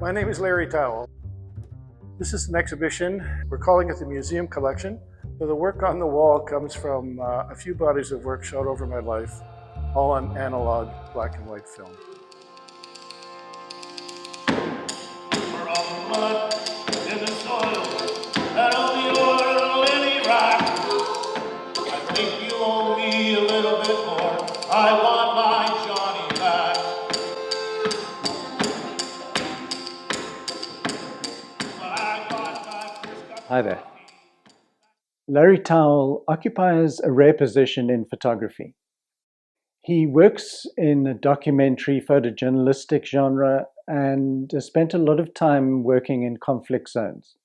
My name is Larry Towell. This is an exhibition. We're calling it the Museum Collection. So the work on the wall comes from a few bodies of work shot over my life, all on analog black and white film. We're all the mud in the soil, and on the oil in Iraq. I think you owe me a little bit more. I want my Johnny back. Hi there. Larry Towell occupies a rare position in photography. He works in a documentary photojournalistic genre and has spent a lot of time working in conflict zones.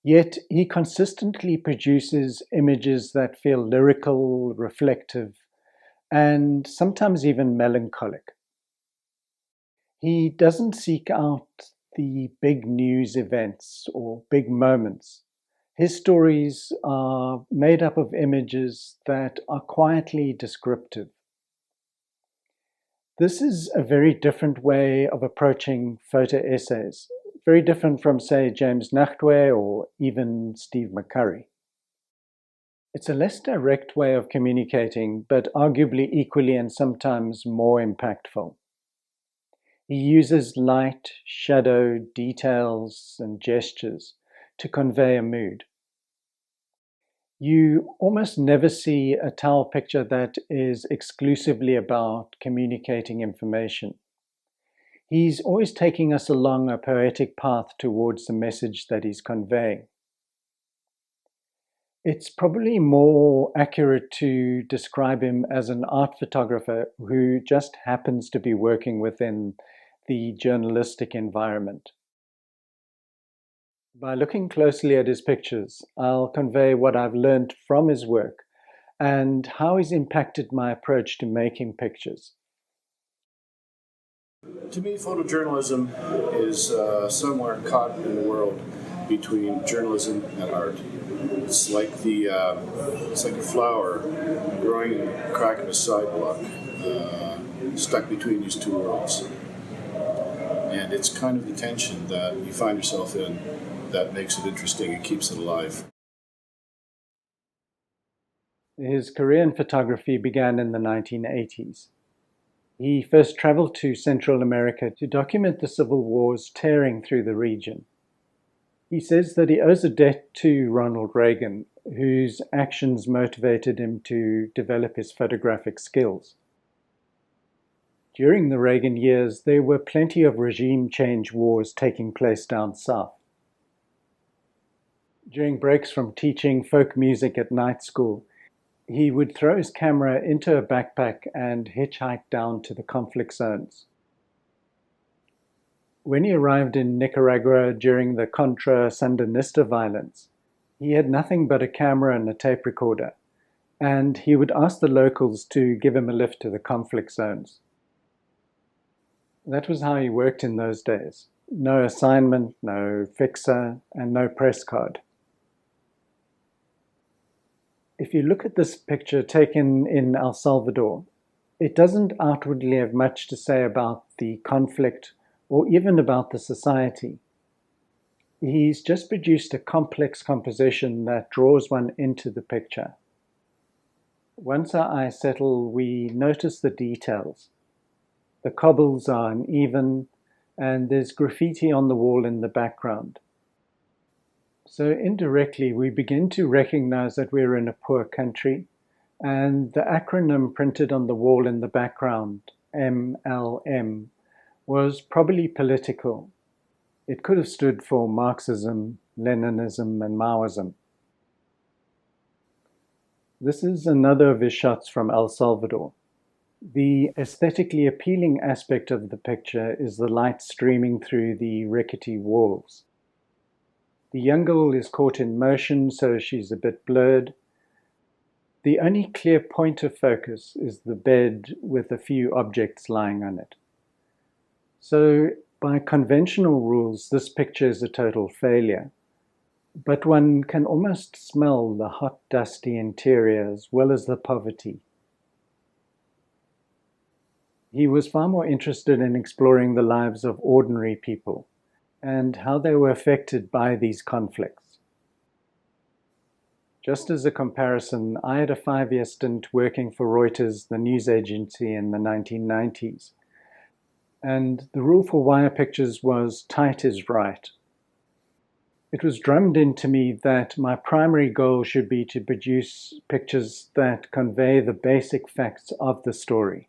Yet he consistently produces images that feel lyrical, reflective, and sometimes even melancholic. He doesn't seek out the big news events or big moments. His stories are made up of images that are quietly descriptive. This is a very different way of approaching photo essays, very different from, say, James Nachtway or even Steve McCurry. It's a less direct way of communicating, but arguably equally and sometimes more impactful. He uses light, shadow, details, and gestures to convey a mood. You almost never see a Towell picture that is exclusively about communicating information. He's always taking us along a poetic path towards the message that he's conveying. It's probably more accurate to describe him as an art photographer who just happens to be working within the journalistic environment. By looking closely at his pictures, I'll convey what I've learned from his work and how he's impacted my approach to making pictures. To me, photojournalism is somewhere caught in the world between journalism and art. It's like a flower growing in a crack in a sidewalk, stuck between these two worlds. And it's kind of the tension that you find yourself in that makes it interesting and keeps it alive. His career in photography began in the 1980s. He first traveled to Central America to document the civil wars tearing through the region. He says that he owes a debt to Ronald Reagan, whose actions motivated him to develop his photographic skills. During the Reagan years, there were plenty of regime change wars taking place down south. During breaks from teaching folk music at night school, he would throw his camera into a backpack and hitchhike down to the conflict zones. When he arrived in Nicaragua during the Contra-Sandinista violence, he had nothing but a camera and a tape recorder, and he would ask the locals to give him a lift to the conflict zones. That was how he worked in those days. No assignment, no fixer, and no press card. If you look at this picture taken in El Salvador, it doesn't outwardly have much to say about the conflict or even about the society. He's just produced a complex composition that draws one into the picture. Once our eyes settle, we notice the details. The cobbles are uneven, and there's graffiti on the wall in the background. So indirectly, we begin to recognize that we're in a poor country, and the acronym printed on the wall in the background, MLM, was probably political. It could have stood for Marxism, Leninism, and Maoism. This is another of his shots from El Salvador. The aesthetically appealing aspect of the picture is the light streaming through the rickety walls. The young girl is caught in motion, so she's a bit blurred. The only clear point of focus is the bed with a few objects lying on it. So, by conventional rules, this picture is a total failure. But one can almost smell the hot, dusty interior as well as the poverty. He was far more interested in exploring the lives of ordinary people and how they were affected by these conflicts. Just as a comparison, I had a 5-year stint working for Reuters, the news agency, in the 1990s. And the rule for wire pictures was tight is right. It was drummed into me that my primary goal should be to produce pictures that convey the basic facts of the story.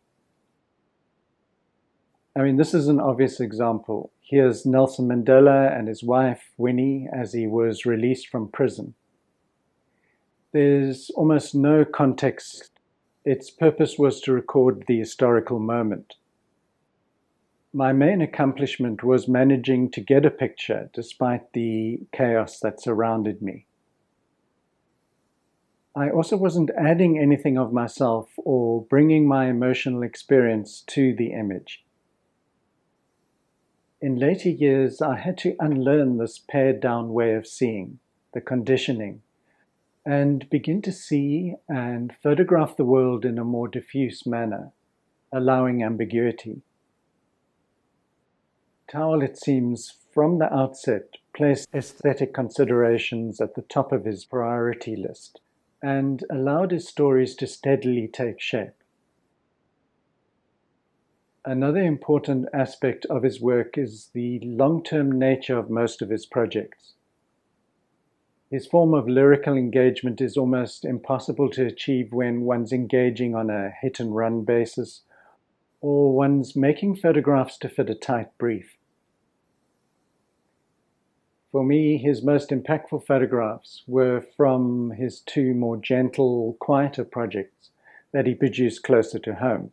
I mean, this is an obvious example. Here's Nelson Mandela and his wife, Winnie, as he was released from prison. There's almost no context. Its purpose was to record the historical moment. My main accomplishment was managing to get a picture despite the chaos that surrounded me. I also wasn't adding anything of myself or bringing my emotional experience to the image. In later years, I had to unlearn this pared-down way of seeing, the conditioning, and begin to see and photograph the world in a more diffuse manner, allowing ambiguity. Towell, it seems, from the outset, placed aesthetic considerations at the top of his priority list and allowed his stories to steadily take shape. Another important aspect of his work is the long-term nature of most of his projects. His form of lyrical engagement is almost impossible to achieve when one's engaging on a hit-and-run basis or one's making photographs to fit a tight brief. For me, his most impactful photographs were from his 2 more gentle, quieter projects that he produced closer to home.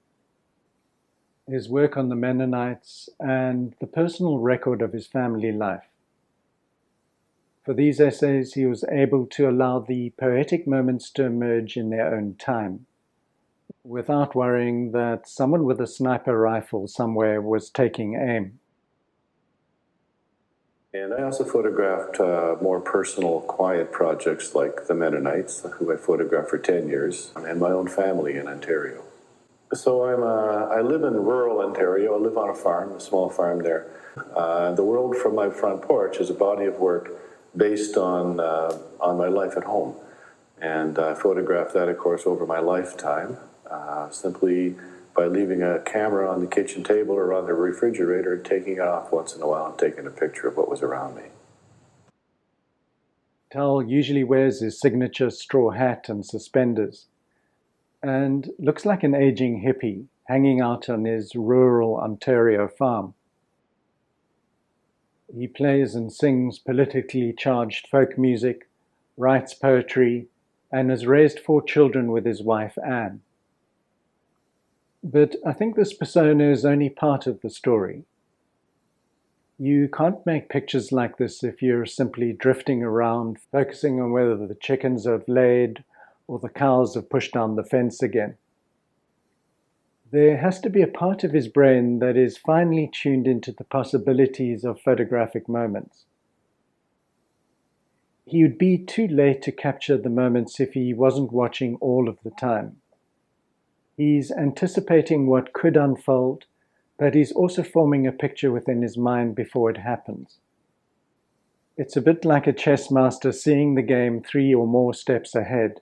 His work on the Mennonites and the personal record of his family life. For these essays, he was able to allow the poetic moments to emerge in their own time, without worrying that someone with a sniper rifle somewhere was taking aim. And I also photographed more personal, quiet projects like the Mennonites, who I photographed for 10 years, and my own family in Ontario. So I live in rural Ontario. I live on a farm, a small farm there. The world from my front porch is a body of work based on my life at home. And I photographed that, of course, over my lifetime, simply by leaving a camera on the kitchen table or on the refrigerator, taking it off once in a while and taking a picture of what was around me. Towell usually wears his signature straw hat and suspenders, and looks like an aging hippie hanging out on his rural Ontario farm. He plays and sings politically charged folk music, writes poetry, and has raised 4 children with his wife, Anne. But I think this persona is only part of the story. You can't make pictures like this if you're simply drifting around, focusing on whether the chickens have laid or the cows have pushed down the fence again. There has to be a part of his brain that is finely tuned into the possibilities of photographic moments. He would be too late to capture the moments if he wasn't watching all of the time. He's anticipating what could unfold, but he's also forming a picture within his mind before it happens. It's a bit like a chess master seeing the game 3 or more steps ahead,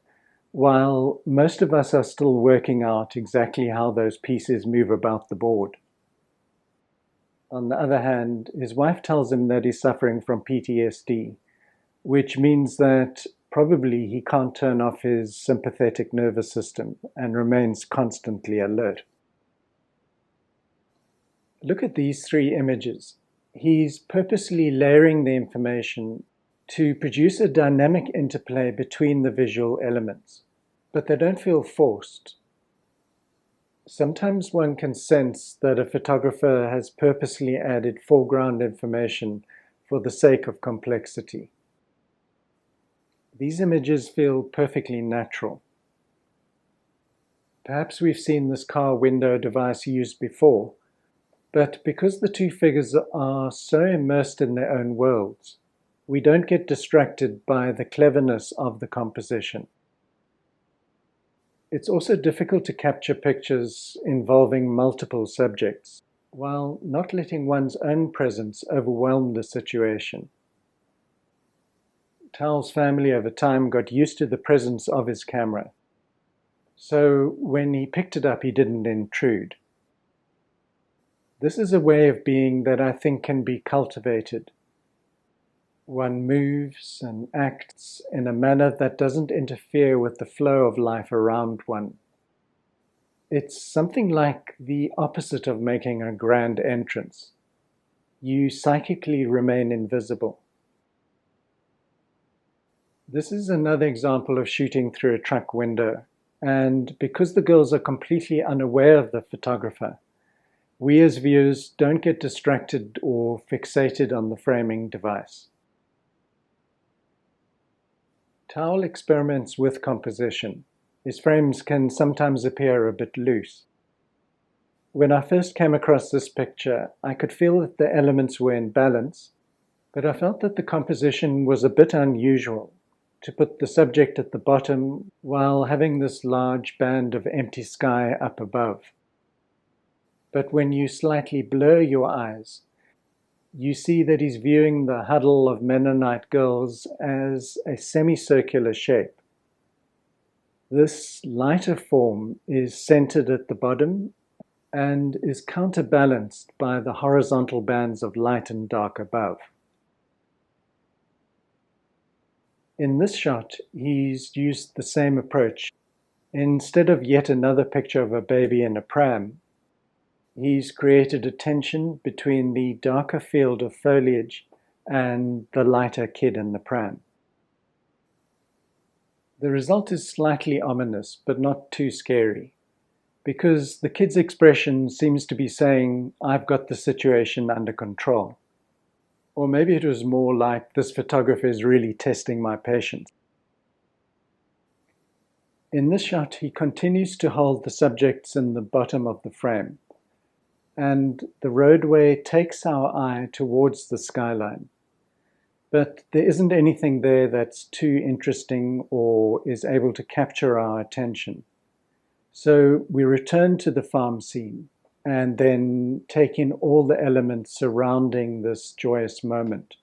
while most of us are still working out exactly how those pieces move about the board. On the other hand, his wife tells him that he's suffering from PTSD, which means that probably he can't turn off his sympathetic nervous system and remains constantly alert. Look at these 3 images. He's purposely layering the information to produce a dynamic interplay between the visual elements, but they don't feel forced. Sometimes one can sense that a photographer has purposely added foreground information for the sake of complexity. These images feel perfectly natural. Perhaps we've seen this car window device used before, but because the 2 figures are so immersed in their own worlds, we don't get distracted by the cleverness of the composition. It's also difficult to capture pictures involving multiple subjects, while not letting one's own presence overwhelm the situation. Towell's family over time got used to the presence of his camera, so when he picked it up, he didn't intrude. This is a way of being that I think can be cultivated. One moves and acts in a manner that doesn't interfere with the flow of life around one. It's something like the opposite of making a grand entrance. You psychically remain invisible. This is another example of shooting through a truck window, and because the girls are completely unaware of the photographer, we as viewers don't get distracted or fixated on the framing device. Towell experiments with composition. His frames can sometimes appear a bit loose. When I first came across this picture, I could feel that the elements were in balance, but I felt that the composition was a bit unusual, to put the subject at the bottom while having this large band of empty sky up above. But when you slightly blur your eyes, you see that he's viewing the huddle of Mennonite girls as a semicircular shape. This lighter form is centered at the bottom and is counterbalanced by the horizontal bands of light and dark above. In this shot, he's used the same approach. Instead of yet another picture of a baby in a pram, he's created a tension between the darker field of foliage and the lighter kid in the pram. The result is slightly ominous, but not too scary, because the kid's expression seems to be saying, "I've got the situation under control." Or maybe it was more like, "This photographer is really testing my patience." In this shot, he continues to hold the subjects in the bottom of the frame, and the roadway takes our eye towards the skyline. But there isn't anything there that's too interesting or is able to capture our attention. So we return to the farm scene and then take in all the elements surrounding this joyous moment.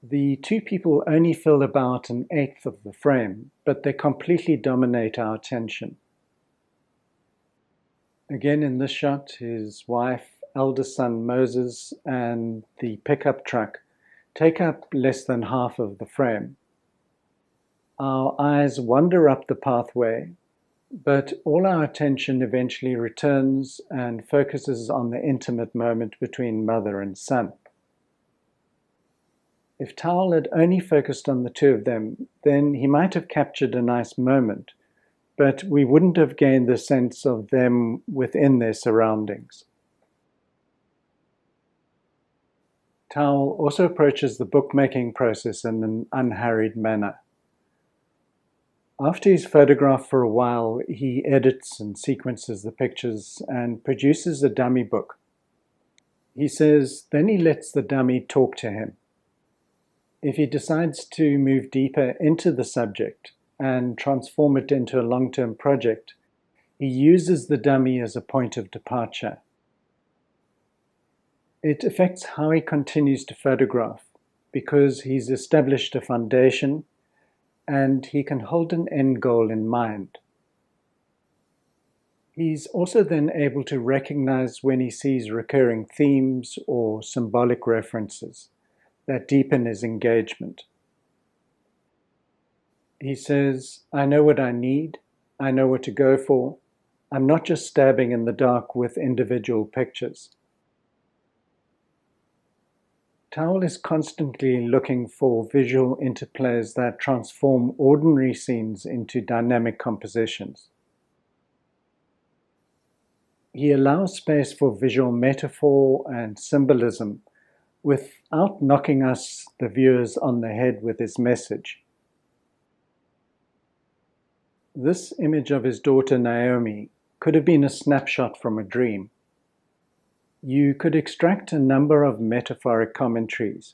The two people only fill about an eighth of the frame, but they completely dominate our attention. Again in this shot, his wife, eldest son Moses, and the pickup truck take up less than half of the frame. Our eyes wander up the pathway, but all our attention eventually returns and focuses on the intimate moment between mother and son. If Towell had only focused on the two of them, then he might have captured a nice moment, but we wouldn't have gained the sense of them within their surroundings. Towell also approaches the bookmaking process in an unhurried manner. After he's photographed for a while, he edits and sequences the pictures and produces a dummy book. He says, then he lets the dummy talk to him. If he decides to move deeper into the subject and transform it into a long-term project, he uses the dummy as a point of departure. It affects how he continues to photograph because he's established a foundation and he can hold an end goal in mind. He's also then able to recognize when he sees recurring themes or symbolic references that deepen his engagement. He says, I know what I need, I know what to go for, I'm not just stabbing in the dark with individual pictures. Towell is constantly looking for visual interplays that transform ordinary scenes into dynamic compositions. He allows space for visual metaphor and symbolism without knocking us, the viewers, on the head with his message. This image of his daughter Naomi could have been a snapshot from a dream. You could extract a number of metaphoric commentaries,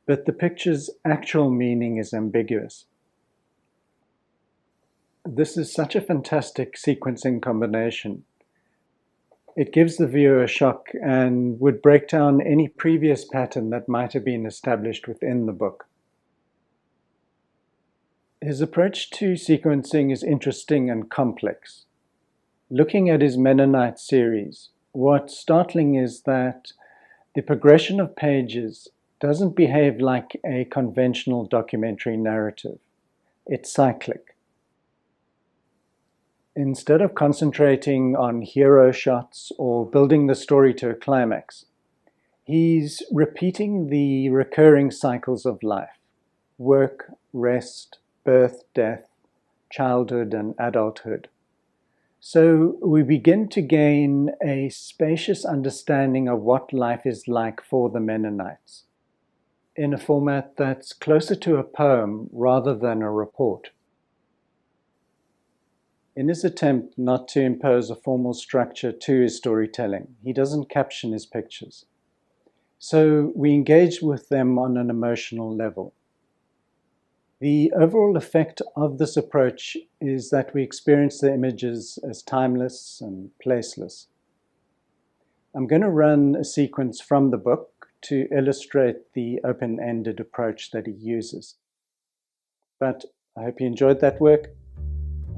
but the picture's actual meaning is ambiguous. This is such a fantastic sequencing combination. It gives the viewer a shock and would break down any previous pattern that might have been established within the book. His approach to sequencing is interesting and complex. Looking at his Mennonite series, what's startling is that the progression of pages doesn't behave like a conventional documentary narrative. It's cyclic. Instead of concentrating on hero shots or building the story to a climax, he's repeating the recurring cycles of life: work, rest, birth, death, childhood, and adulthood. So we begin to gain a spacious understanding of what life is like for the Mennonites, in a format that's closer to a poem rather than a report. In his attempt not to impose a formal structure to his storytelling, he doesn't caption his pictures. So we engage with them on an emotional level. The overall effect of this approach is that we experience the images as timeless and placeless. I'm going to run a sequence from the book to illustrate the open-ended approach that he uses. But I hope you enjoyed that work,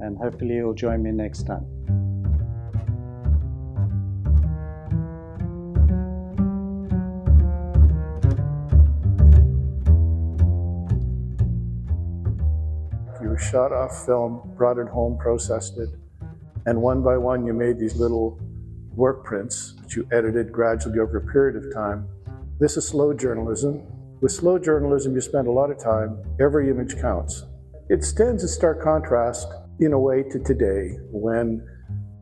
and hopefully you'll join me next time. You shot off film, brought it home, processed it, and one by one you made these little work prints, which you edited gradually over a period of time. This is slow journalism. With slow journalism, you spend a lot of time. Every image counts. It stands in stark contrast, in a way, to today, when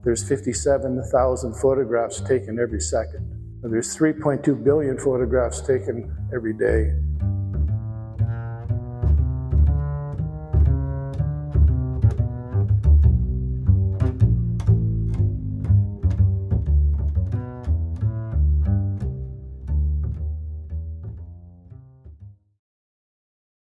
there's 57,000 photographs taken every second. And there's 3.2 billion photographs taken every day.